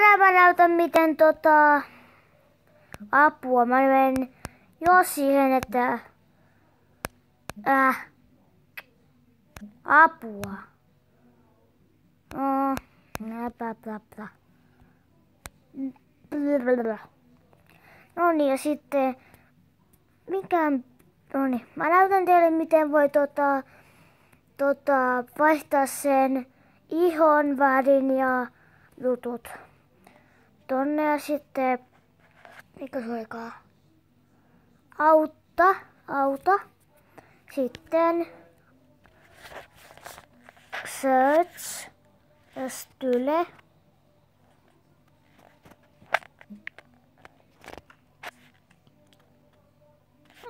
Tänään mä näytän miten apua. Mä menen jo siihen, että apua. No niin, ja sitten mä näytän teille miten voi vaihtaa sen ihon värin ja jutut tonne ja sitten mikä se olikaan? Auta. Sitten search ja style.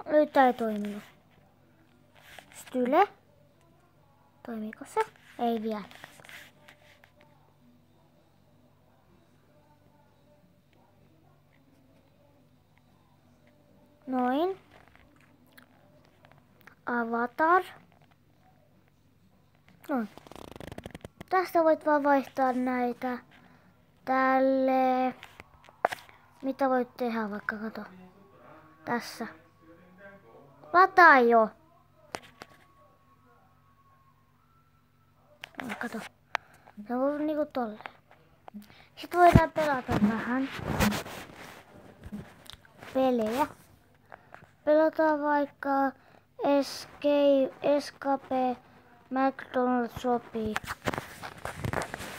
Nyt ei toiminut. Style. Toimiiko se? Ei vielä. Noin. Avatar. Noin. Tästä voit vaan vaihtaa näitä tälle. Mitä voit tehdä vaikka, kato. Tässä. Lataa jo. No, kato. Se on niinku tolleen. Sitten voidaan pelata vähän pelejä. Pelataan vaikka Escape McDonald's sopii.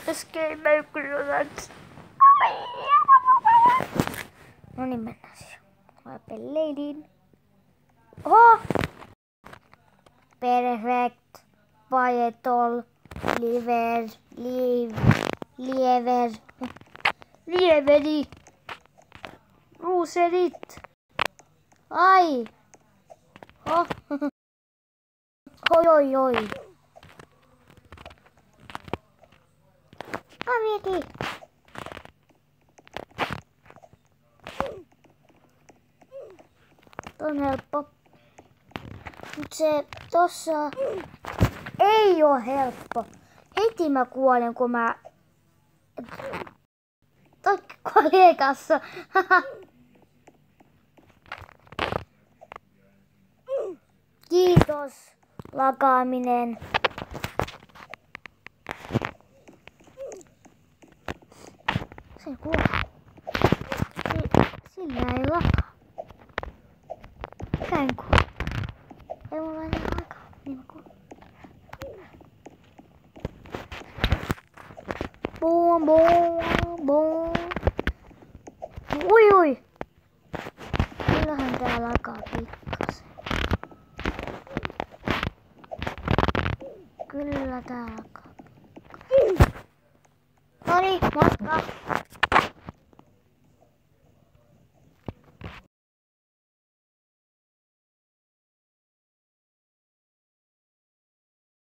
Escape McDonald's. No niin, mennään siihen. Mä peleilin. Oho! Perfect. Paetol. Lieveri. Ruuserit. Ai! Oh. Oi. Aviti. On helppo. Mut se tossa ei oo helppo. Heti mä kuolen kun mä kollegassa. Kiitos lakaaminen. Se kuoli. Sillä ei lakaa. Käyn kuoli. Ei mulla enää aikaa. Niin mä kuulin. Boom. Ui. Kyllähän tää lakaa pikkasen. Kyllä tää lakaa. Noniin, moikka!